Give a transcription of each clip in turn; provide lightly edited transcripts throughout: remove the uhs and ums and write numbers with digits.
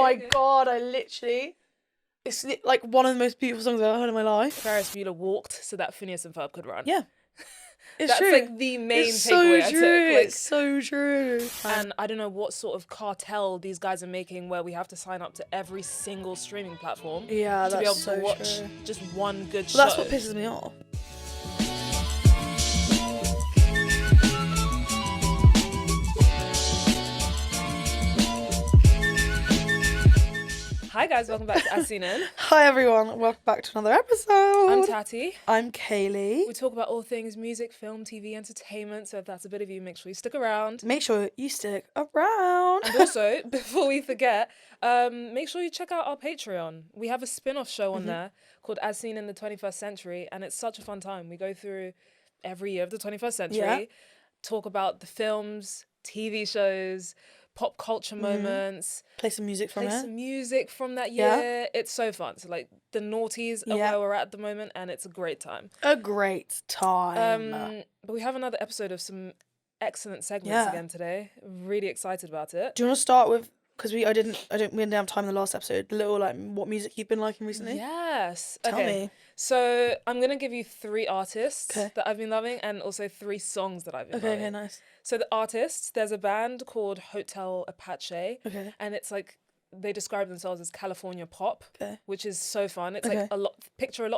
my god, I literally... It's like one of the most beautiful songs I've ever heard in my life. Ferris Bueller walked so that Phineas and Ferb could run. Yeah. It's That's true. like the main It's takeaway so I true. took. Like, It's so true. and I don't know what sort of cartel these guys are making where we have to sign up to every single streaming platform to be able to watch just one good show. That's what pisses me off. Hi guys, welcome back to As Seen In. Hi everyone, welcome back to another episode. I'm Tati. I'm Kaylee. We talk about all things music, film, TV, entertainment, so if that's a bit of you, make sure you stick around. Make sure you stick around. And also, before we forget, make sure you check out our Patreon. We have a spin-off show on there called As Seen in the 21st Century, and it's such a fun time. We go through every year of the 21st century, talk about the films, TV shows, pop culture moments. Play some music from that year. It's so fun. So like the noughties are where we're at the moment, and it's a great time. A great time. But we have another episode of some excellent segments again today. Really excited about it. Do you want to start with, because we didn't have time in the last episode, a little like what music you've been liking recently? Yes. Tell me. So I'm gonna give you 3 artists that I've been loving, and also 3 songs that I've been loving. Okay, nice. So the artists, there's a band called Hotel Apache, and it's like they describe themselves as California pop, which is so fun. It's like a lot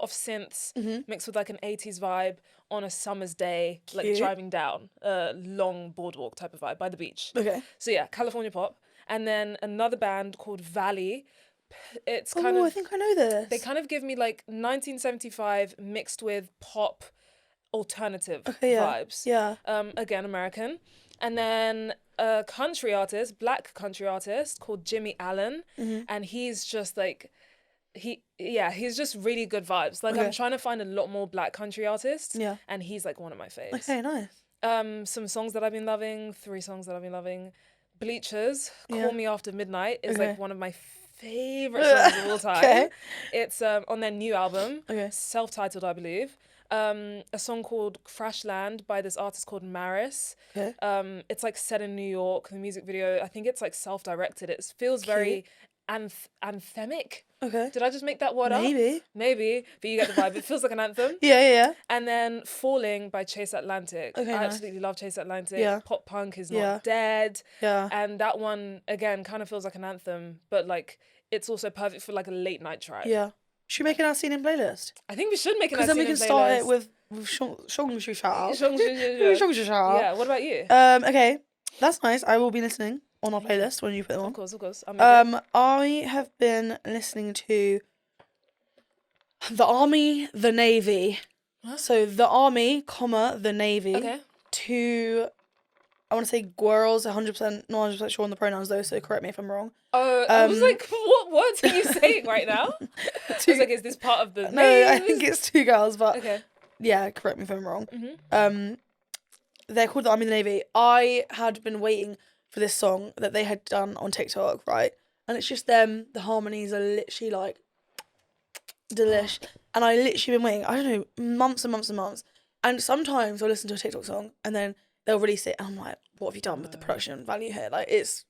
of synths mixed with like an 80s vibe on a summer's day, like driving down a long boardwalk type of vibe by the beach. Okay. So yeah, California pop. And then another band called Valley. It's kind of... I think I know this. They kind of give me like 1975 mixed with pop alternative vibes. Yeah. Again, American. And then a black country artist called Jimmy Allen. And he's just like... he's just really good vibes. Like I'm trying to find a lot more black country artists. Yeah. And he's like one of my faves. Okay, nice. Some songs that I've been loving, 3 songs that I've been loving. Bleachers, Call Me After Midnight is like one of my favorite songs of all time. It's on their new album, self-titled, I believe. A song called Crash Land by this artist called Maris. It's like set in New York. The music video, I think it's like self-directed. It feels very anthemic. Okay. Did I just make that word up? Maybe, but you get the vibe. It feels like an anthem. Yeah. And then Falling by Chase Atlantic. I absolutely love Chase Atlantic. Yeah. Pop punk is not dead. Yeah. And that one, again, kind of feels like an anthem, but like it's also perfect for like a late night drive. Yeah. Should we make an As Seen In playlist? I think we should make an As Seen In playlist. Because then we can start it with Shong Shu Shao. Yeah, what about you? Okay, that's nice. I will be listening on our playlist when you put them on. Of course. I have been listening to the Army, the Navy. Huh? So the Army, the Navy. Okay. To, I want to say girls, 100%, not 100% sure on the pronouns though, so correct me if I'm wrong. Oh, I was like, what words are you saying right now? I was like, is this part of the No, names? I think it's 2 girls, but yeah, correct me if I'm wrong. They're called the Army, the Navy. I had been waiting for this song that they had done on TikTok, right? And it's just them, the harmonies are literally like delish. And I literally been waiting, I don't know, months and months and months. And sometimes I'll listen to a TikTok song and then they'll release it and I'm like, what have you done with the production value here? Like, it's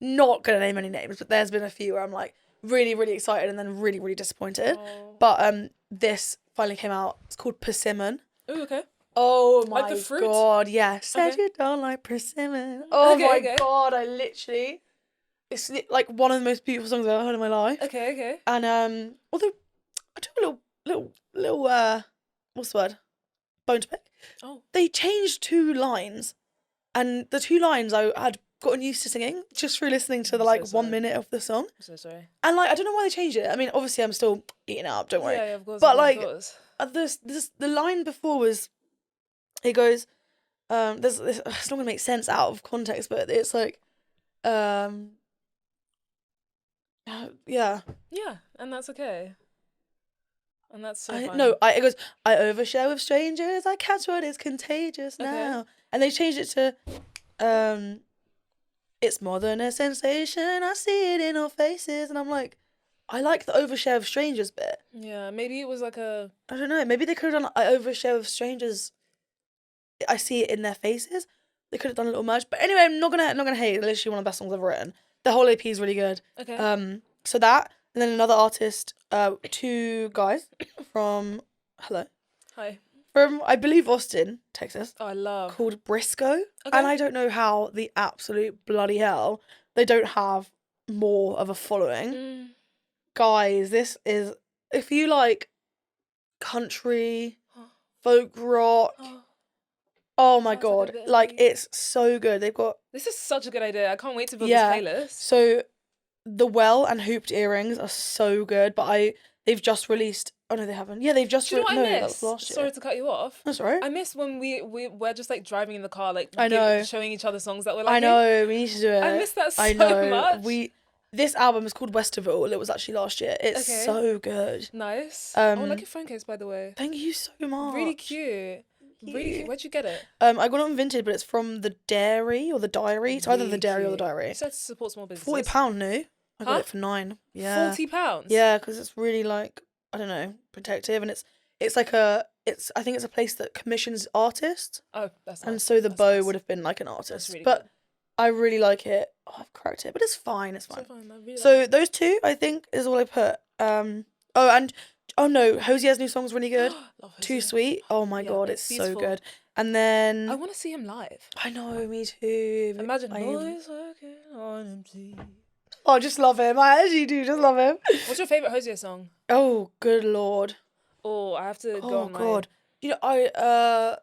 not going to name any names, but there's been a few where I'm like really, really excited and then really, really disappointed. But this finally came out. It's called Persimmon. Ooh, okay. Oh my like the fruit? god, yes. Said you don't like persimmon. Oh my god, I literally... It's like one of the most beautiful songs I've ever heard in my life. Okay. And although I took a little what's the word? Bone to pick. Oh. They changed 2 lines. And the 2 lines I had gotten used to singing just through listening to the 1 minute of the song. I'm so sorry. And like I don't know why they changed it. I mean, obviously I'm still eating it up, don't worry. Yeah, of course. But like the line before was, it goes, it's not gonna make sense out of context, but it's like, yeah, and that's okay, and that's so fun. No, it goes, I overshare with strangers, I catch what is contagious now, and they changed it to, it's more than a sensation, I see it in our faces, and I'm like, I like the overshare of strangers bit. Yeah, maybe it was like I don't know, maybe they could have done I overshare with strangers, I see it in their faces. They could have done a little merge. But anyway, I'm not gonna hate it. Literally one of the best songs I've written. The whole EP is really good. Okay. So that, and then another artist, 2 guys from Hi. From, I believe, Austin, Texas. Oh, I love. Called Briscoe. Okay. And I don't know how the absolute bloody hell they don't have more of a following. Guys, this is, if you like country, folk rock, oh my god, like it's so good. They've got... This is such a good idea. I can't wait to build this playlist. So the Well and Hooped Earrings are so good, but they've just released... Oh no, they haven't. Yeah, they've just... Do you know what I miss? That was last year. Sorry to cut you off. That's all right. I miss when we're just like driving in the car, like I know. showing each other songs that we're like. I know, we need to do it. I miss that so much. This album is called Westerville. It was actually last year. It's so good. Nice. I like your phone case, by the way. Thank you so much. Really cute. Really cute. Where'd you get it? I got it on Vinted, but it's from the Dairy or the Diary. It's either the Dairy or the Diary. You said to support small businesses. £40 new. I got it for £9. Yeah. £40? Yeah, because it's really like, I don't know, protective, and it's like I think it's a place that commissions artists. Oh, that's nice. And so the bow would have been like an artist. Really but good. I really like it. Oh, I've cracked it, but it's fine. It's fine. So those 2, I think, is all I put. Oh no, Hosier's new song's really good. Too Sweet. Oh my god, it's so good. And then I want to see him live. I know, me too. Imagine boys working on empty. Oh, I just love him. I actually do just love him. What's your favourite Hosier song? Oh, good lord. Oh, I have to go on god. You know,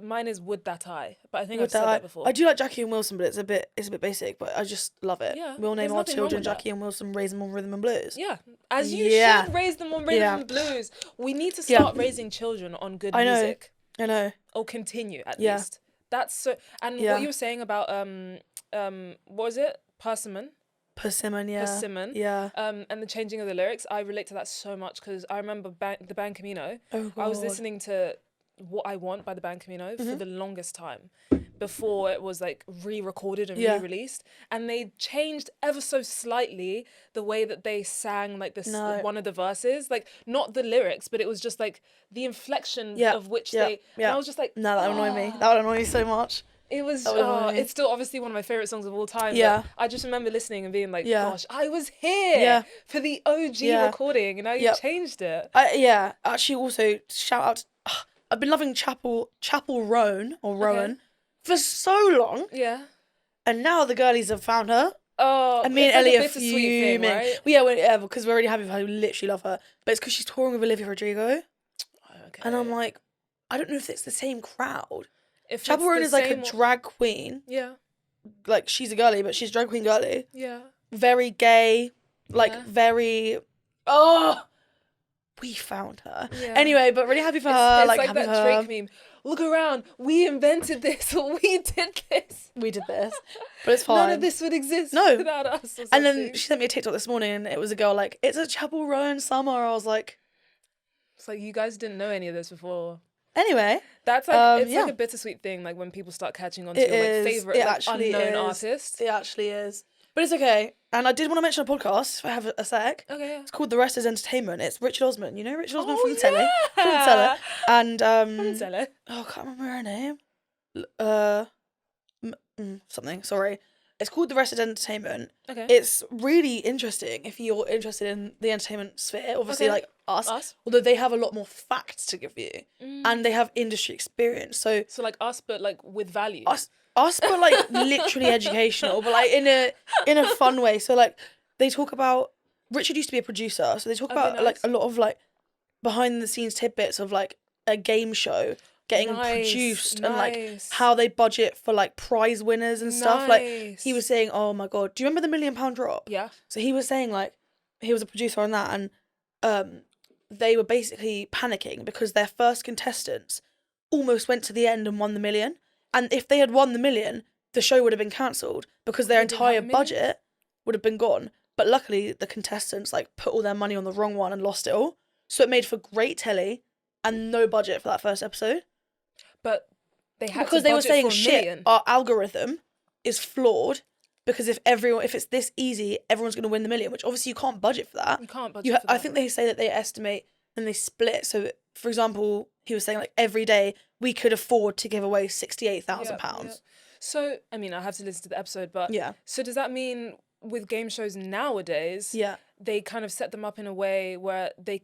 mine is Would That I, but I think I've said that before. I do like Jackie and Wilson, but it's a bit basic, but I just love it. Yeah, we'll name our children Jackie and Wilson, raise them on rhythm and blues. Yeah, as you should raise them on rhythm and blues. We need to start raising children on good music. I know. Or continue at least. That's so. And what you were saying about what was it? Persimmon, yeah. And the changing of the lyrics, I relate to that so much because I remember the band Camino. Oh, God. I was listening to What I Want by the band Camino for the longest time before it was like re-recorded and re-released, and they changed ever so slightly the way that they sang like this one of the verses, like not the lyrics, but it was just like the inflection of which they. And I was just like, no, that would annoy me. That would annoy me so much. It was. It's still obviously one of my favorite songs of all time. Yeah. But I just remember listening and being like, "Gosh, I was here for the OG recording, and now you changed it." Actually, also shout out. I've been loving Chapel Roan or Rowan for so long. Yeah. And now the girlies have found her. Oh, and me and Ellie are fuming. Thing, right? Yeah, because we're already happy for her. We literally love her. But it's because she's touring with Olivia Rodrigo. Okay. And I'm like, I don't know if it's the same crowd. Chapel Roan is like a drag queen. Yeah. Like, she's a girly, but she's drag queen girly. Yeah. Very gay. Like, very... Oh! We found her. Yeah. Anyway, but really happy for her. It's like that Drake meme. Look around. We invented this. We did this. We did this. But it's fine. None of this would exist without us. And then she sent me a TikTok this morning and it was a girl like, it's a Chapel Roan summer. I was like... It's like, you guys didn't know any of this before. Anyway. That's like, it's like a bittersweet thing, like when people start catching on to your like, favourite like, unknown artist. It actually is. But it's okay. And I did want to mention a podcast, if I have a sec. Okay, yeah. It's called The Rest is Entertainment. It's Richard Osman. You know Richard Osman from the telly? From the telly. And, from the telly. Oh, I can't remember her name. Something, sorry. It's called The Rest is Entertainment. Okay. It's really interesting if you're interested in the entertainment sphere. Obviously, like us. Although they have a lot more facts to give you. And they have industry experience. So like us, but like with value. Us, but like literally educational, but like in a fun way. So like they talk about, Richard used to be a producer, so they talk about like a lot of like behind the scenes tidbits of like a game show getting produced and like how they budget for like prize winners and stuff. Like he was saying, oh my god, do you remember the £1 Million Drop? Yeah. So he was saying like he was a producer on that, and they were basically panicking because their first contestants almost went to the end and won the million. And if they had won the million, the show would have been cancelled because their entire budget would have been gone. But luckily, the contestants like put all their money on the wrong one and lost it all. So it made for great telly and no budget for that first episode. But they had because to they were budget saying for $1 million. Our algorithm is flawed because if it's this easy, everyone's going to win the million. Which obviously you can't budget for that. You can't budget for that. I think they say that they estimate and they split. So for example, he was saying like every day we could afford to give away £68,000. So, I mean, I have to listen to the episode, but so does that mean with game shows nowadays, they kind of set them up in a way where they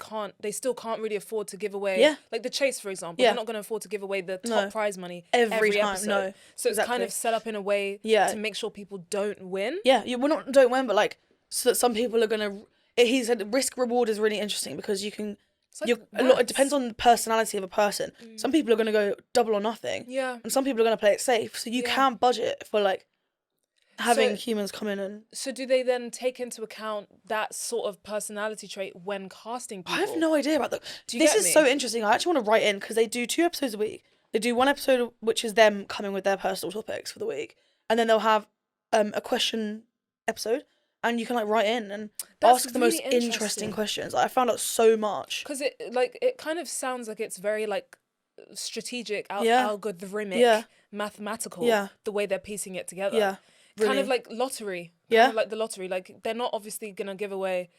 still can't really afford to give away, like The Chase, for example, they're not going to afford to give away the top prize money every time, episode. No. So it's kind of set up in a way to make sure people don't win. Yeah, don't win, but like, so that some people are going to, he said risk reward is really interesting because you can, it depends on the personality of a person. Some people are going to go double or nothing. Yeah. And some people are going to play it safe. So you can budget for like, having humans come in and... So do they then take into account that sort of personality trait when casting people? I have no idea about that. This is so interesting. I actually want to write in because they do 2 episodes a week. They do one episode which is them coming with their personal topics for the week. And then they'll have a question episode and you can like write in and ask the most interesting questions. I found out so much. Because it kind of sounds like it's very like strategic, algorithmic, mathematical, the way they're piecing it together. Yeah. Really? Kind of like lottery. Kind of like the lottery. Like, they're not obviously going to give away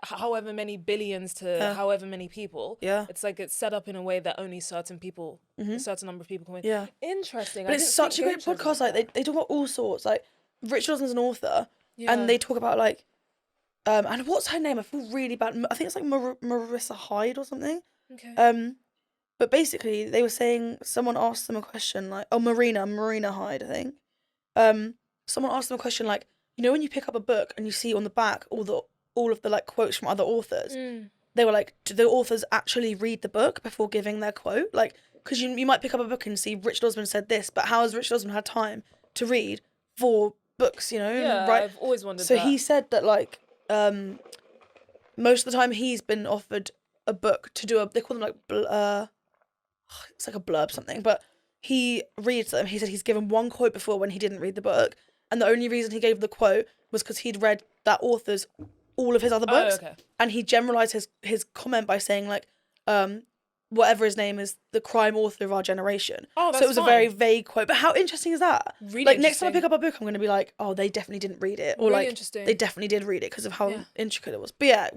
however many billions to however many people. Yeah. It's like it's set up in a way that only certain people, a certain number of people can win. Yeah. Interesting. But it's such a great podcast. Like, they talk about all sorts. Like, Rich Dawson's an author. Yeah. And they talk about, like, and what's her name? I feel really bad. I think it's like Marissa Hyde or something. Okay. But basically, they were saying, someone asked them a question, like, Marina Hyde, I think. Someone asked them a question like, you know, when you pick up a book and you see on the back all of the like quotes from other authors, they were like, do the authors actually read the book before giving their quote? Like, because you might pick up a book and see Richard Osman said this, but how has Richard Osman had time to read 4 books, you know? Yeah, right? I've always wondered that. So he said that like, most of the time he's been offered a book to do they call them like, it's like a blurb something, but he reads them. He said he's given one quote before when he didn't read the book. And the only reason he gave the quote was because he'd read that author's all of his other books. Oh, okay. And he generalised his comment by saying like, whatever his name is, the crime author of our generation. Oh, that's so it was fine. A very vague quote. But how interesting is that? Really like next time I pick up a book, I'm going to be like, oh, they definitely didn't read it. Or really like, they definitely did read it because of how intricate it was. But yeah,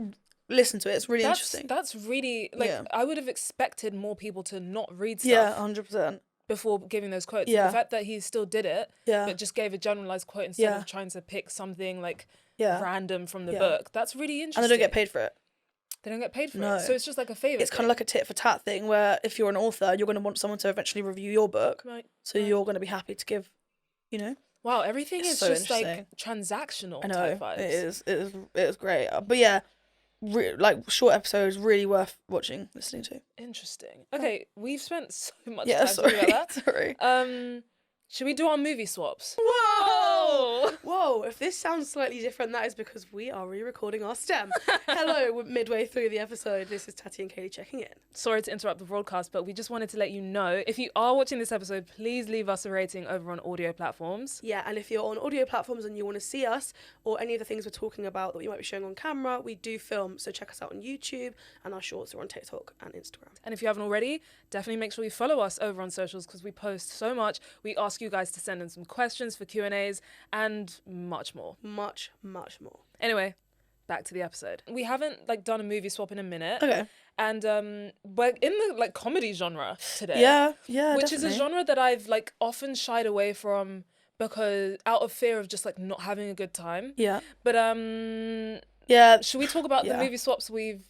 listen to it. It's really interesting. That's really, like, I would have expected more people to not read stuff. Yeah, 100%. Before giving those quotes. Yeah. The fact that he still did it, but just gave a generalised quote instead of trying to pick something like random from the book. That's really interesting. And they don't get paid for it. They don't get paid for it. So it's just like a favour. It's kind of like a tit for tat thing where if you're an author, you're going to want someone to eventually review your book. Right. So you're going to be happy to give, you know. Wow, everything is so just like transactional. I know. Type vibes. It is great. But yeah, like short episodes, really worth watching, listening to. Interesting. Okay, we've spent so much time talking about that. Sorry. Should we do our movie swaps? Whoa! Whoa, if this sounds slightly different, that is because we are re-recording our stem. Hello, we're midway through the episode. This is Tati and Kaylee checking in. Sorry to interrupt the broadcast, but we just wanted to let you know, if you are watching this episode, please leave us a rating over on audio platforms. Yeah, and if you're on audio platforms and you want to see us or any of the things we're talking about that we might be showing on camera, we do film, so check us out on YouTube, and our shorts are on TikTok and Instagram. And if you haven't already, definitely make sure you follow us over on socials because we post so much. We ask you guys to send in some questions for Q&As and much more. Much more. Anyway, back to the episode. We haven't done a movie swap in a minute. Okay. And we're in the comedy genre today. Yeah, which definitely. is a genre that I've often shied away from because out of fear of just not having a good time. Yeah. But yeah. should we talk about the movie swaps we've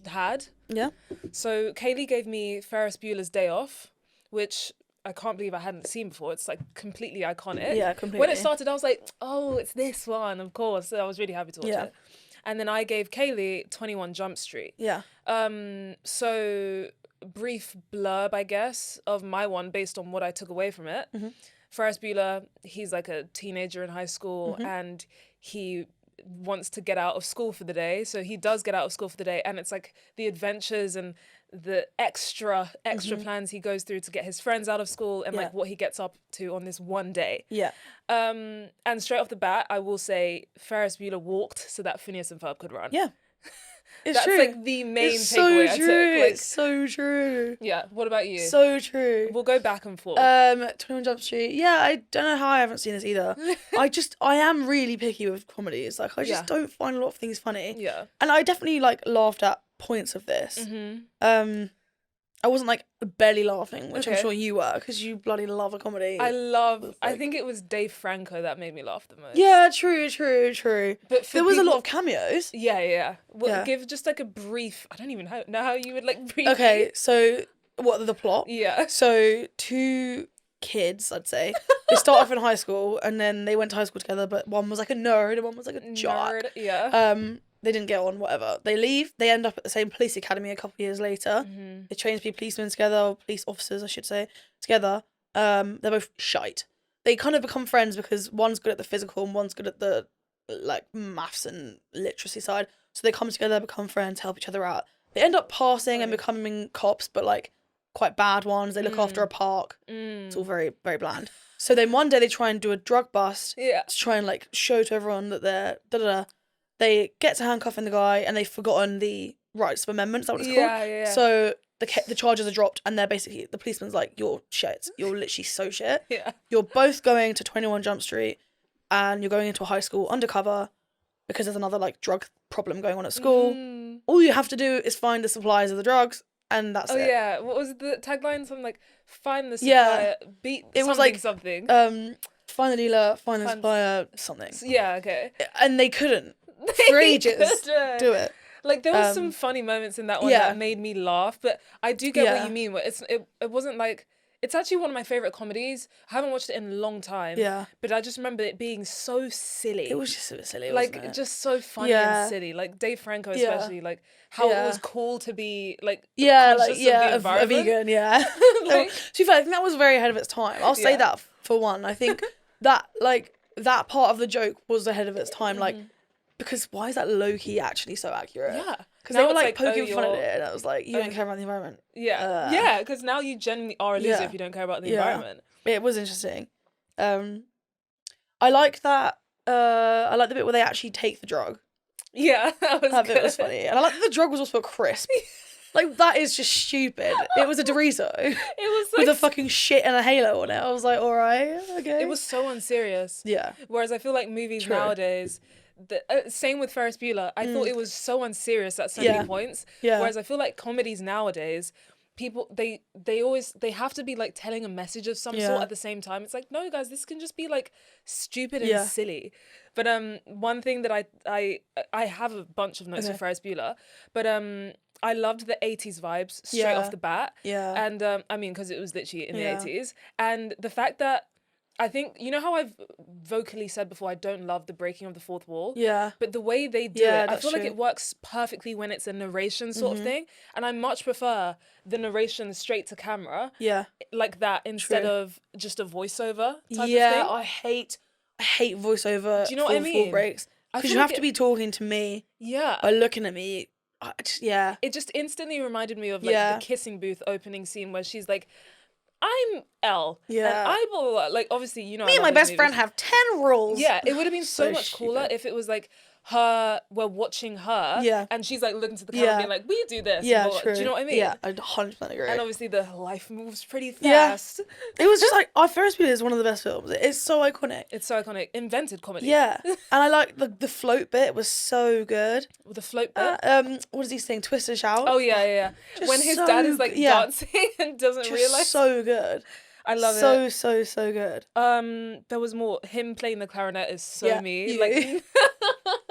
had? Yeah. So Kaylee gave me Ferris Bueller's Day Off, which I can't believe I hadn't seen before. It's completely iconic. Yeah, completely. When it started, I was like, oh, it's this one, of course. So I was really happy to watch it. And then I gave Kaylee 21 Jump Street. Yeah. So brief blurb, I guess, of my one based on what I took away from it. Mm-hmm. Ferris Bueller, he's a teenager in high school and he wants to get out of school for the day. So he does get out of school for the day, and it's the adventures and the extra plans he goes through to get his friends out of school and what he gets up to on this one day. Yeah. And straight off the bat, I will say Ferris Bueller walked so that Phineas and Ferb could run. Yeah. That's true. The main it's takeaway so true. I took. It's so true. Yeah. What about you? So true. We'll go back and forth. 21 Jump Street. Yeah, I don't know how I haven't seen this either. I am really picky with comedies. I just don't find a lot of things funny. Yeah. And I definitely laughed at points of this. Mm-hmm. I wasn't like barely laughing, which I'm sure you were, because you bloody love a comedy. I think it was Dave Franco that made me laugh the most. Yeah, true. But there was a lot of cameos. Yeah. Well, give just like a brief. I don't even know how you would like brief. Okay, so what the plot? Yeah. So 2 kids, I'd say. They start off in high school, and then they went to high school together, but one was like a nerd and one was like a jock. Nerd, yeah. They didn't get on, whatever. They leave. They end up at the same police academy a couple of years later. They train to be policemen together, or police officers, I should say, together. They're both shite. They kind of become friends because one's good at the physical and one's good at the like maths and literacy side. So they come together, become friends, help each other out. They end up passing and becoming cops, but like quite bad ones. They look after a park. It's all very, very bland. So then one day they try and do a drug bust to try and like show to everyone that they're They get to handcuffing the guy and they've forgotten the rights of amendment. Is that what it's called? Yeah. So the charges are dropped and they're basically, the policeman's like, you're shit. You're literally so shit. Yeah. You're both going to 21 Jump Street and you're going into a high school undercover because there's another like drug problem going on at school. All you have to do is find the suppliers of the drugs and that's it. Oh yeah. What was the tagline? Something like, find the supplier, beat it something, was like, something. Find the dealer, find the supplier, something. Yeah, okay. And they couldn't. For ages, do it. Like there was some funny moments in that one that made me laugh, but I do get what you mean. Where it wasn't like, it's actually one of my favorite comedies. I haven't watched it in a long time. Yeah, but I just remember it being so silly. It was just so silly, like wasn't it? Just so funny and silly. Like Dave Franco especially, like how it was cool to be like conscious of the environment. A vegan. Yeah, like, to be fair, I think that was very ahead of its time. I'll say that for one. I think that like that part of the joke was ahead of its time. Like. Because why is that low-key actually so accurate? Yeah. Because they were like poking fun at it and I was like, you don't care about the environment. Yeah, because now you genuinely are a loser if you don't care about the environment. It was interesting. I like that, I like the bit where they actually take the drug. Yeah, that bit was funny. And I like that the drug was also crisp. Like, that is just stupid. It was a Dorizo. It was like... with a fucking shit and a halo on it. I was like, alright, okay. It was so unserious. Yeah. Whereas I feel like movies nowadays... same with Ferris Bueller. I thought it was so unserious at so many points. Yeah. Whereas I feel like comedies nowadays, people they have to be like telling a message of some sort at the same time. It's like, no guys, this can just be like stupid and silly. But one thing that I have a bunch of notes for Ferris Bueller, but I loved the 80s vibes straight off the bat. Yeah. And I mean, because it was literally in the 80s. And the fact that I think, you know how I've vocally said before, I don't love the breaking of the fourth wall? Yeah. But the way they do it, I feel like it works perfectly when it's a narration sort of thing. And I much prefer the narration straight to camera. Yeah. Like that instead of just a voiceover type of thing. Yeah, I hate voiceover. Do you know what I mean? Breaks. Because you have to be talking to me. Yeah. By looking at me. It just instantly reminded me of like the Kissing Booth opening scene where she's like, I'm Elle. Yeah. And I blah, blah, blah. Like, obviously, you know. Me and my best friend have 10 rules. Yeah, it would have been so much cooler if it was like we're watching her. Yeah. And she's like looking to the camera being like, we do this. Yeah, true. Do you know what I mean? Yeah, I 100% agree. And obviously the life moves pretty fast. Yeah. It was just like, Ferris Bueller is one of the best films. It's so iconic. It's so iconic. Invented comedy. Yeah. And I like the float bit was so good. The float bit? What does he sing? Twist and Shout? Oh, yeah. When his dad is like dancing and doesn't realise. So good. I love it. So good. There was more. Him playing the clarinet is so me. Like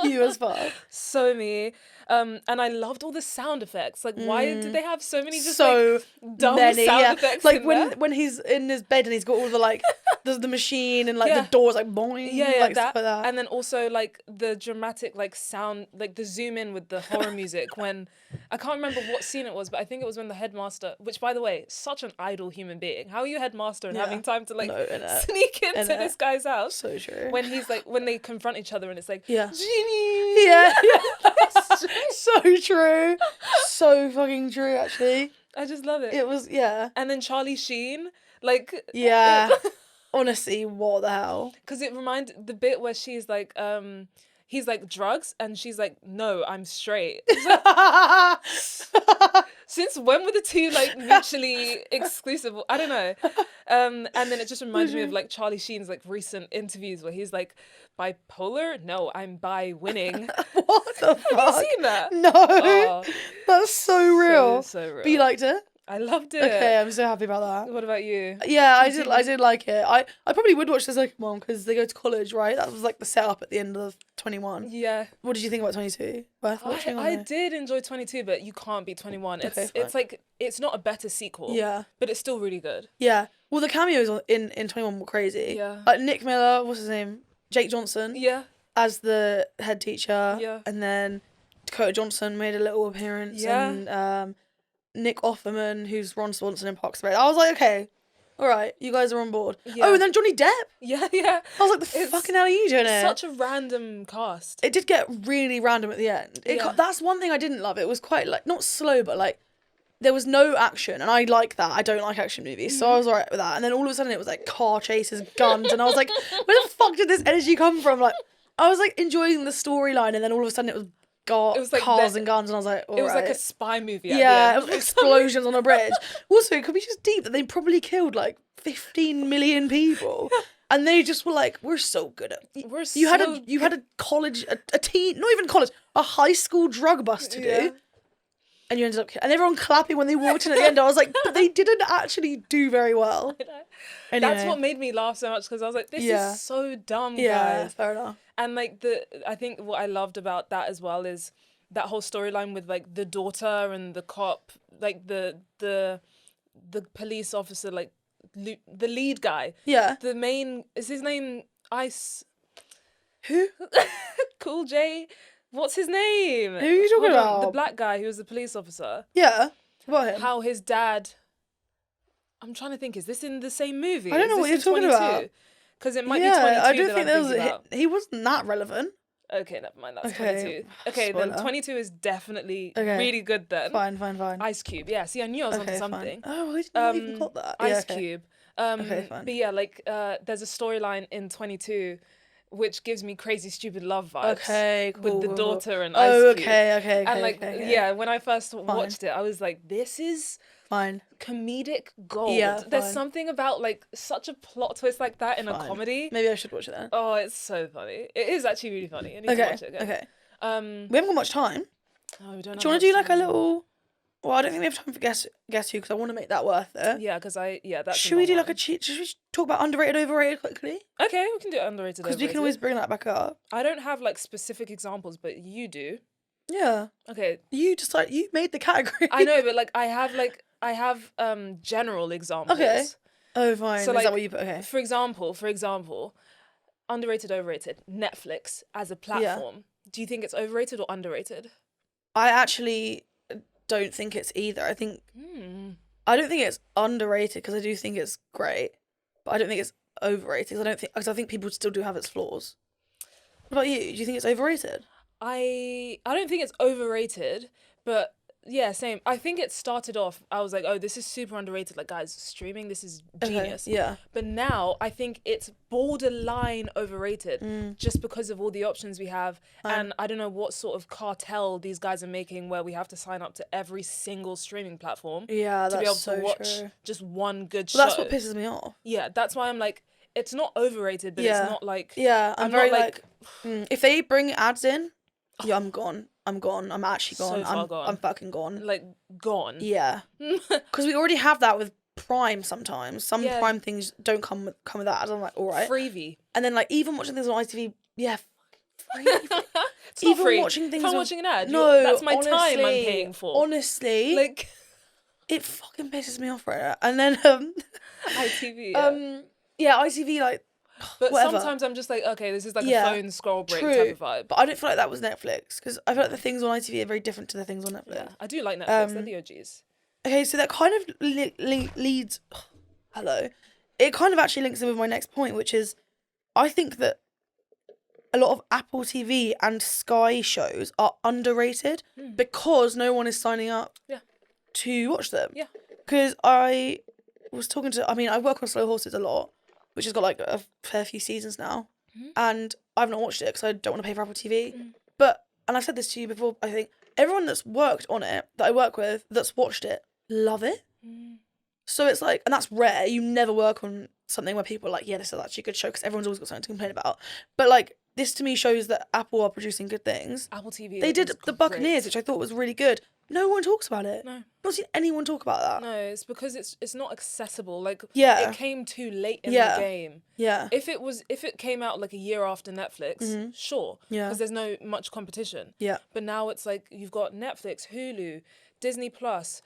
you as well. So me. And I loved all the sound effects. Like, why did they have so many just dumb sound effects? Like when he's in his bed and he's got all the like the machine and like the doors like boing. Like stuff like that. And then also like the dramatic like sound, like the zoom in with the horror music when I can't remember what scene it was, but I think it was when the headmaster, which by the way, such an idle human being. How are you headmaster and having time to like sneak into this guy's house? So true. When he's like when they confront each other and it's like Genie. Yeah. So true. So fucking true, actually. I just love it. It was, And then Charlie Sheen, like... Yeah. Honestly, what the hell? Because it reminded... The bit where she's like, he's like, drugs? And she's like, no, I'm straight. Like, since when were the two like mutually exclusive? I don't know. And then it just reminds me of like Charlie Sheen's like recent interviews where he's like, bipolar? No, I'm by winning. What the fuck? Have you seen that? No. That's so real. So real. But you liked it? I loved it. Okay, I'm so happy about that. What about you? Yeah, I did like it. I probably would watch the second one because they go to college, right? That was like the setup at the end of 21. Yeah. What did you think about 22? Worth watching? I did enjoy 22, but you can't beat 21. It's like, it's not a better sequel. Yeah. But it's still really good. Yeah. Well, the cameos in 21 were crazy. Yeah. Like Nick Miller, what's his name? Jake Johnson. Yeah. As the head teacher. Yeah. And then Dakota Johnson made a little appearance. Yeah. And Nick Offerman, who's Ron Swanson in Parks and Rec. I was like, okay, all right, you guys are on board. Yeah. Oh, and then Johnny Depp. Yeah. I was like, the fucking hell are you doing it? Such a random cast. It did get really random at the end. That's one thing I didn't love. It was quite like, not slow, but like, there was no action, and I like that. I don't like action movies, so I was alright with that. And then all of a sudden it was like car chases, guns, and I was like, where the fuck did this energy come from? Like, I was like enjoying the storyline, and then all of a sudden it was like cars and guns, and I was like, all it was right. like a spy movie. Yeah, it was explosions on a bridge. Also, it could be just deep that they probably killed like 15 million people, and they just were like, we're so good at. You had a college, a teen, not even college, a high school drug bust to do. And you ended up, and everyone clapping when they walked in at the end. I was like, but they didn't actually do very well. Anyway. That's what made me laugh so much, because I was like, this is so dumb, guys. Yeah, fair enough. And like I think what I loved about that as well is that whole storyline with like the daughter and the cop, like the police officer, like the lead guy. Yeah. The main, is his name Ice? Who? Cool J. What's his name? Who are you talking about? The black guy who was the police officer. Yeah. What about him? How his dad... I'm trying to think, is this in the same movie? I don't know what you're talking about. Because it might be 22 I don't think that I'm thinking about. He wasn't that relevant. Okay, never mind, that's 22. Okay, spoiler. Then 22 is definitely really good then. Fine. Ice Cube, yeah. See, I knew I was onto something. Fine. Oh, I didn't even got that. Ice Cube. Okay, fine. But yeah, like, there's a storyline in 22 which gives me Crazy Stupid Love vibes. Okay, cool. With the daughter and Ice Cube. Oh, okay. And like, yeah, when I first watched it, I was like, this is... Fine. Comedic gold. Yeah, there's something about like such a plot twist like that in a comedy. Maybe I should watch it then. Oh, it's so funny. It is actually really funny. I need to watch it again. Okay. We haven't got much time. Oh, we don't. Do you want to do like a little? Well, I don't think we have time for guess who, because I want to make that worth it. Yeah, because that's. Should we do like a cheat? Should we talk about underrated, overrated quickly? Okay, we can do underrated. Because we can always bring that back up. I don't have like specific examples, but you do. Yeah. Okay. You made the category. I know, but like I have general examples. Okay. Oh, fine. So, is like, that what you put? Okay. For example, underrated, overrated, Netflix as a platform. Yeah. Do you think it's overrated or underrated? I actually don't think it's either. I don't think it's underrated because I do think it's great, but I don't think it's overrated because I think people still do have its flaws. What about you? Do you think it's overrated? I don't think it's overrated, but yeah, same. I think it started off, I was like, oh, this is super underrated. Like, guys, streaming, this is genius. Okay, yeah. But now I think it's borderline overrated just because of all the options we have. And I don't know what sort of cartel these guys are making where we have to sign up to every single streaming platform to be able to watch just one good show. That's what pisses me off. Yeah, that's why I'm like, it's not overrated, but it's not like... Yeah, I'm very like if they bring ads in, yeah, I'm gone. I'm actually gone. So far gone. I'm fucking gone. Like, gone. Yeah. Because we already have that with Prime sometimes. Some Prime things don't come with that. I'm like, all right. Freebie. And then, like, even watching things on ITV, yeah, freebie. It's not free. Watching things if I'm watching an ad, no, that's my time I'm paying for. Honestly. Like... It fucking pisses me off right now. And then, ITV, yeah, ITV, like... But whatever. Sometimes I'm just like, okay, this is like a phone scroll break type of vibe. But I don't feel like that was Netflix, because I feel like the things on ITV are very different to the things on Netflix. Yeah, I do like Netflix. They're the OGs. Okay, so that kind of leads... hello. It kind of actually links in with my next point, which is I think that a lot of Apple TV and Sky shows are underrated because no one is signing up to watch them. Yeah. Because I was talking to... I mean, I work on Slow Horses a lot, which has got like a fair few seasons now. And I've not watched it because I don't want to pay for Apple TV. But, and I've said this to you before, I think everyone that's worked on it, that I work with, that's watched it, love it. So it's like, and that's rare. You never work on something where people are like, yeah, this is actually a good show, because everyone's always got something to complain about. But like, this to me shows that Apple are producing good things. Apple TV. They did The Buccaneers, which I thought was really good. No one talks about it. No. Not seen anyone talk about that. No, it's because it's not accessible. Like, Yeah. it came too late in the game. Yeah. If it came out like a year after Netflix, sure. Yeah. Because there's no much competition. Yeah. But now it's like you've got Netflix, Hulu, Disney Plus,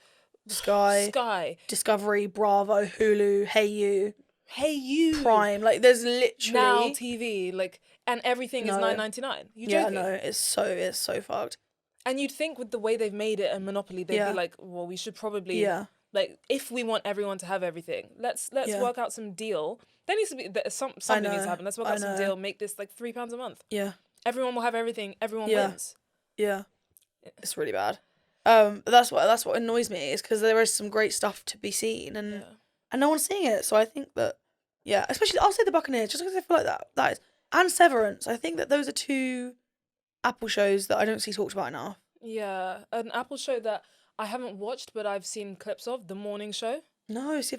Sky, Discovery, Bravo, Hulu, Hey You, Prime. Like, there's literally Now TV, like, and everything is $9.99. You joking? Yeah, no, it's so fucked. And you'd think with the way they've made it a monopoly, they'd be like, well, we should probably like, if we want everyone to have everything, let's work out some deal. There needs to be something needs to happen. Let's work out some deal. Make this like £3 a month. Yeah, everyone will have everything. Everyone wins. Yeah, it's really bad. That's what annoys me is because there is some great stuff to be seen and no one's seeing it. So I think that especially I'll say The Buccaneers just because I feel like that is, and Severance. I think that those are two Apple shows that I don't see talked about enough. Yeah, an Apple show that I haven't watched but I've seen clips of, The Morning Show. No, see,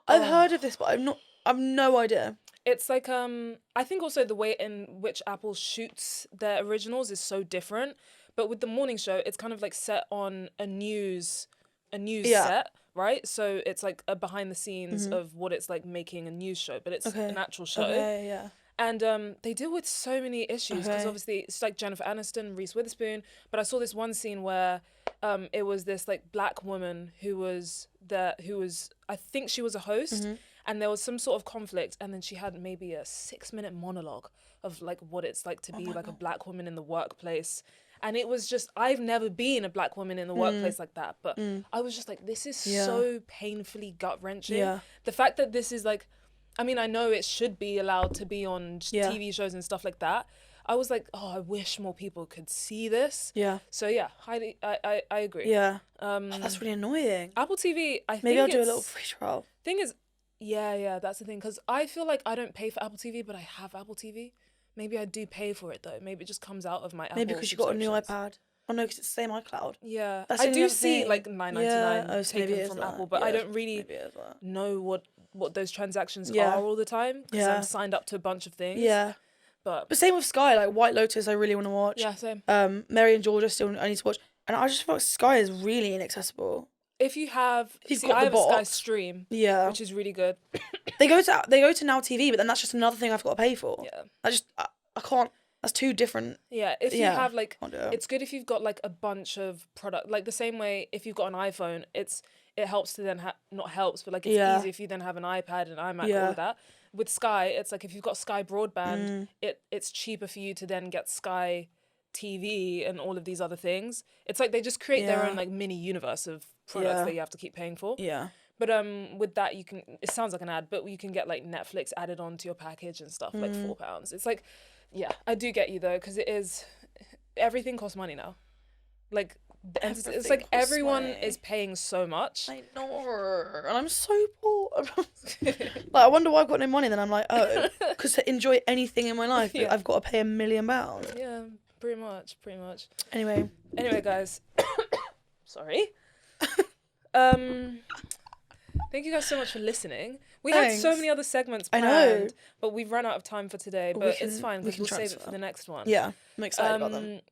I've heard of this, but I've no idea. It's like I think also the way in which Apple shoots their originals is so different. But with The Morning Show, it's kind of like set on a news set, right? So it's like a behind the scenes of what it's like making a news show, but it's an actual show. Okay, yeah. And they deal with so many issues because obviously it's like Jennifer Aniston, Reese Witherspoon. But I saw this one scene where it was this like black woman who was I think she was a host, and there was some sort of conflict, and then she had maybe a 6-minute monologue of like what it's like to be like a black woman in the workplace. And it was just, I've never been a black woman in the workplace like that, but I was just like, this is so painfully gut-wrenching. Yeah. The fact that this is like, I mean, I know it should be allowed to be on TV shows and stuff like that. I was like, oh, I wish more people could see this. Yeah. So yeah, I agree. Yeah. That's really annoying. Apple TV, maybe I'll do a little free trial. Thing is, yeah, that's the thing. Because I feel like I don't pay for Apple TV, but I have Apple TV. Maybe I do pay for it though. Maybe it just comes out of my Apple. Maybe because you got a new iPad. Oh no, because it's the same iCloud. Yeah, I do see like $9.99 taken from Apple, but I don't really know what those transactions are all the time because I'm signed up to a bunch of things. Yeah, but same with Sky. Like White Lotus, I really want to watch. Yeah, same. Mary and Georgia still I need to watch, and I just feel like Sky is really inaccessible. If you have, I have a Sky Stream, which is really good. They go to Now TV, but then that's just another thing I've got to pay for. Yeah, I can't. That's two different. Yeah, if you have like, it's good if you've got like a bunch of product. Like the same way, if you've got an iPhone, it helps to then not helps, but like it's easy if you then have an iPad and iMac, all of that. With Sky, it's like if you've got Sky Broadband, it's cheaper for you to then get Sky TV and all of these other things. It's like they just create their own like mini universe of products that you have to keep paying for. Yeah. But with that, you can. It sounds like an ad, but you can get like Netflix added onto your package and stuff, like £4. It's like. Yeah, I do get you though, because it is, everything costs money now. Like, it's like everyone is paying so much. I know, and I'm so poor. Like, I wonder why I've got no money. Then I'm like, oh, because to enjoy anything in my life, I've got to pay £1 million. Yeah, pretty much. Anyway, guys. Sorry. Thank you guys so much for listening. We had so many other segments planned, I know, but we've run out of time for today. But it's fine because we'll save it for the next one. Yeah, I'm excited about them.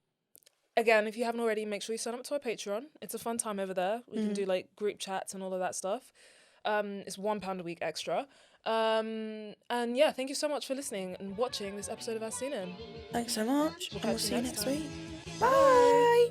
Again, if you haven't already, make sure you sign up to our Patreon. It's a fun time over there. We can do like group chats and all of that stuff. It's £1 a week extra. And yeah, thank you so much for listening and watching this episode of As Seen In. Thanks so much. We'll see you next week. Bye.